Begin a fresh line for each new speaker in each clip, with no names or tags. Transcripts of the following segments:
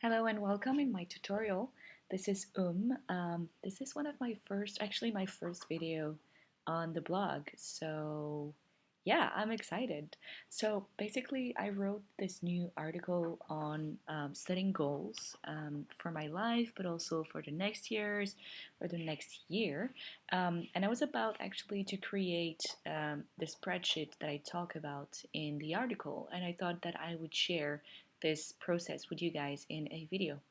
Hello and welcome in my tutorial. This is this is one of my my first video on the blog. So yeah, I'm excited. So basically, I wrote this new article on setting goals for my life, but also for the next years or the next year. And I was about actually to create the spreadsheet that I talk about in the article, and I thought that I would share this process with you guys in a video.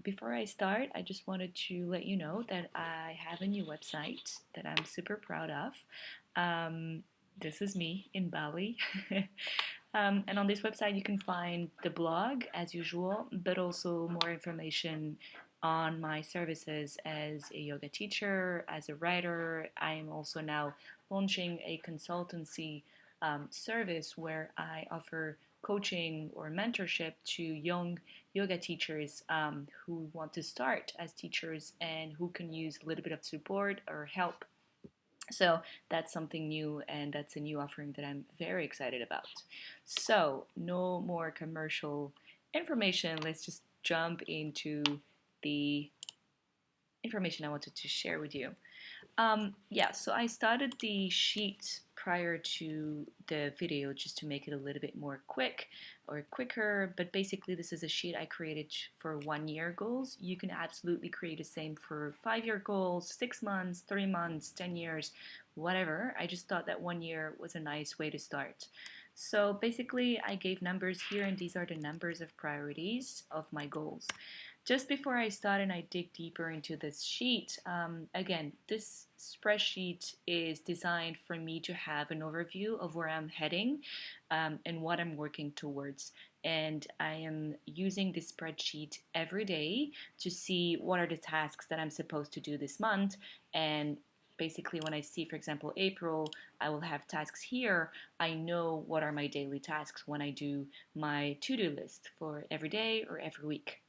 Before I start, I just wanted to let you know that I have a new website that I'm super proud of. Um, this is me in Bali. And on this website, you can find the blog as usual, but also more information on my services as a yoga teacher, as a writer. I am also now launching a consultancy service where I offer coaching or mentorship to young yoga teachers who want to start as teachers and who can use a little bit of support or help. So that's something new, and that's a new offering that I'm very excited about. So, no more commercial information. Let's just jump into the information I wanted to share with you. Yeah, so I started the sheet prior to the video just to make it a little bit more quicker, but basically this is a sheet I created for 1 year goals. You can absolutely create the same for 5 year goals, 6 months, 3 months, 10 years, whatever. I just thought that 1 year was a nice way to start. So basically I gave numbers here, and these are the numbers of priorities of my goals. Just before I start and I dig deeper into this sheet, again, this spreadsheet is designed for me to have an overview of where I'm heading and what I'm working towards. And I am using this spreadsheet every day to see what are the tasks that I'm supposed to do this month. And basically, when I see, for example, April, I will have tasks here. I know what are my daily tasks when I do my to-do list for every day or every week.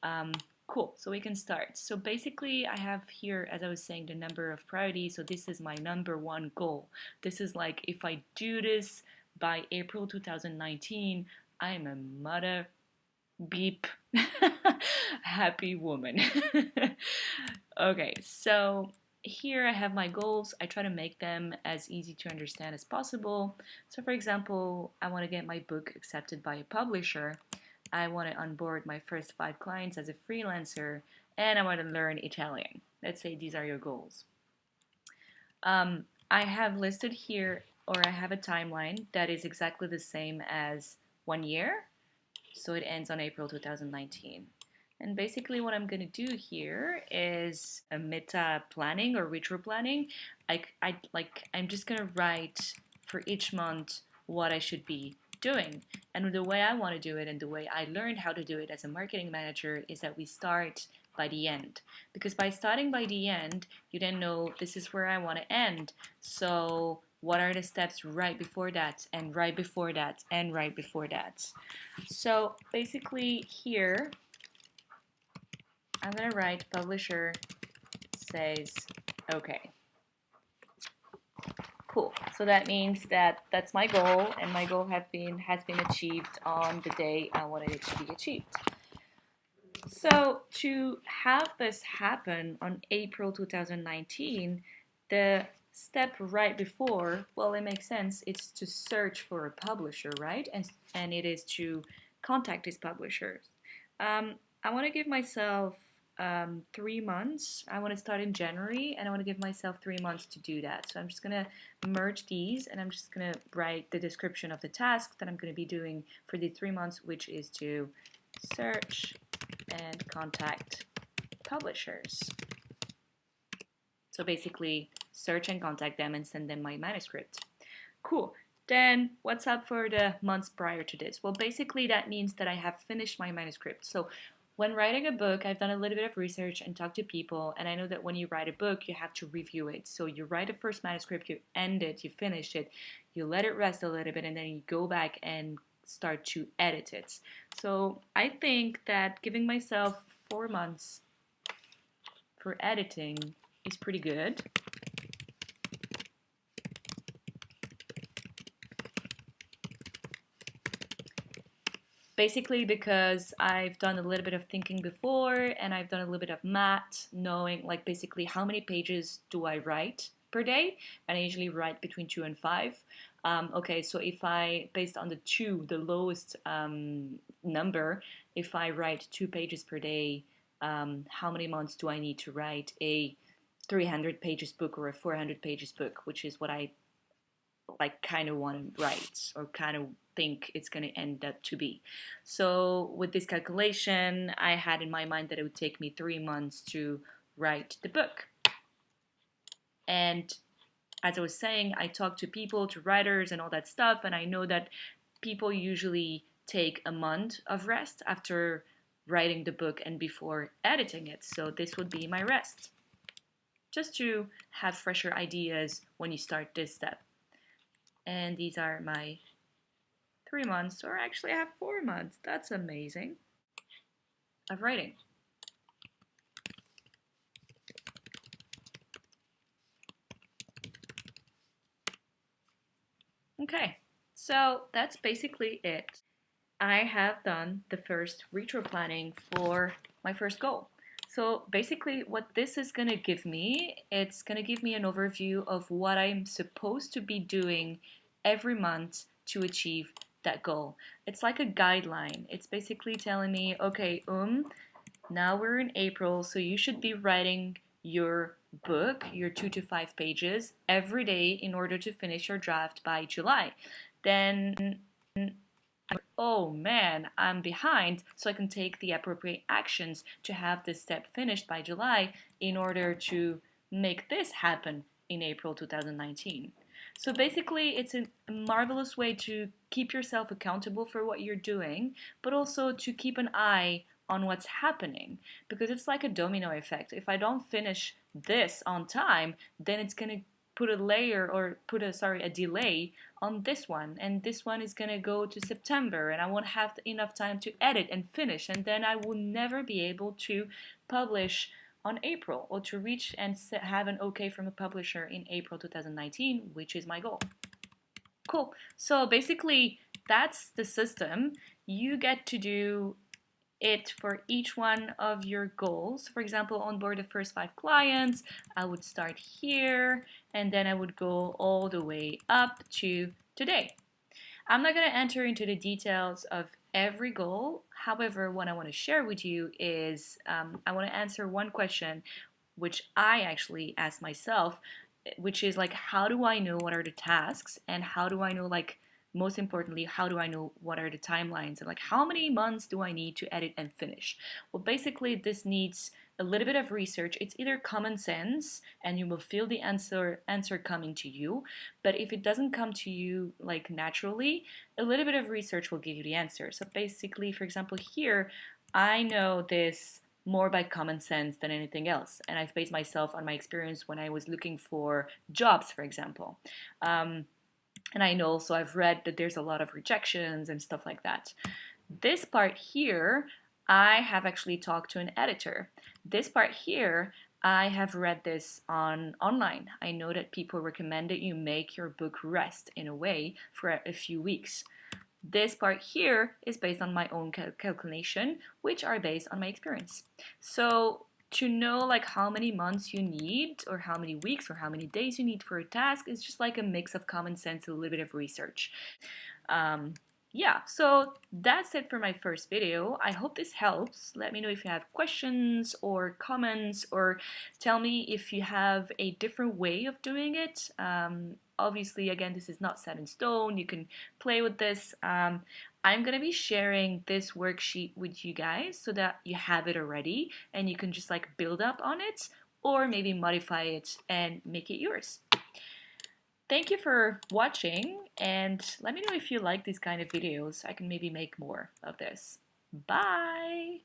Um, cool, so we can start. So basically I have here, as I was saying, the number of priorities. So this is my number one goal. This is like, if I do this by April 2019, I'm a mother beep happy woman. Okay, so here I have my goals. I try to make them as easy to understand as possible. So for example, I want to get my book accepted by a publisher. I want to onboard my first 5 clients as a freelancer, and I want to learn Italian. Let's say these are your goals. I have listed here, or I have a timeline that is exactly the same as 1 year. So it ends on April 2019. And basically what I'm going to do here is a meta planning or retro planning. I'm just going to write for each month what I should be doing. And the way I want to do it, and the way I learned how to do it as a marketing manager, is that we start by the end. Because by starting by the end, you then know this is where I want to end. So what are the steps right before that, and right before that, and right before that? So basically here, I'm going to write publisher says okay. Cool. So that means that that's my goal, and my goal has been achieved on the day I wanted it to be achieved. So to have this happen on April 2019, the step right before, well, it makes sense. It's to search for a publisher, right? And it is to contact these publishers. I want to give myself 3 months. I want to start in January, and I want to give myself 3 months to do that. So I'm just going to merge these, and I'm just going to write the description of the task that I'm going to be doing for the 3 months, which is to search and contact publishers. So basically, search and contact them and send them my manuscript. Cool. Then what's up for the months prior to this? Well, basically that means that I have finished my manuscript. So when writing a book, I've done a little bit of research and talked to people, and I know that when you write a book, you have to review it. So you write a first manuscript, you end it, you finish it, you let it rest a little bit, and then you go back and start to edit it. So I think that giving myself 4 months for editing is pretty good. basically because I've done a little bit of thinking before and I've done a little bit of math, knowing like basically how many pages do I write per day, and I usually write between 2 and 5. Okay, so if I, based on the two, the lowest number, if I write 2 pages per day, how many months do I need to write a 300 pages book or a 400 pages book, which is what I like kind of want to write or kind of think it's going to end up to be. So with this calculation, I had in my mind that it would take me 3 months to write the book. And as I was saying, I talked to people, to writers and all that stuff, and I know that people usually take a month of rest after writing the book and before editing it. So this would be my rest, just to have fresher ideas when you start this step. And these are my 3 months, or actually I have 4 months. That's amazing. Of writing. Okay, so that's basically it. I have done the first retro planning for my first goal. So basically what this is going to give me, it's going to give me an overview of what I'm supposed to be doing every month to achieve that goal. It's like a guideline. It's basically telling me, okay, now we're in April, so you should be writing your book, your 2 to 5 pages, every day in order to finish your draft by July. Then, oh man, I'm behind, so I can take the appropriate actions to have this step finished by July in order to make this happen in April 2019. So basically, it's a marvelous way to keep yourself accountable for what you're doing, but also to keep an eye on what's happening, because it's like a domino effect. If I don't finish this on time, then it's going to put a layer or put a delay on this one, and this one is going to go to September, and I won't have enough time to edit and finish, and then I will never be able to publish on April, or to reach and have an okay from a publisher in April 2019, which is my goal. Cool. So basically, that's the system. You get to do it for each one of your goals. For example, onboard the first 5 clients, I would start here, and then I would go all the way up to today. I'm not going to enter into the details of every goal. However, what I want to share with you is I want to answer one question which I actually asked myself, which is like, how do I know what are the tasks, and how do I know, like, most importantly, how do I know what are the timelines, and like how many months do I need to edit and finish? Well, basically this needs a little bit of research. It's either common sense and you will feel the answer coming to you, but if it doesn't come to you like naturally, a little bit of research will give you the answer. So basically, for example, here I know this more by common sense than anything else, and I've based myself on my experience when I was looking for jobs, for example. And I know, so I've read that there's a lot of rejections and stuff like that. This part here, I have actually talked to an editor. This part here, I have read this online. I know that people recommend that you make your book rest in a way for a few weeks. This part here is based on my own calculation, which are based on my experience. So to know like how many months you need, or how many weeks or how many days you need for a task, is just like a mix of common sense and a little bit of research. Yeah, so that's it for my first video. I hope this helps. Let me know if you have questions or comments, or tell me if you have a different way of doing it. Obviously, again, this is not set in stone. You can play with this. I'm going to be sharing this worksheet with you guys so that you have it already and you can just like build up on it, or maybe modify it and make it yours. Thank you for watching, and let me know if you like these kind of videos. I can maybe make more of this. Bye!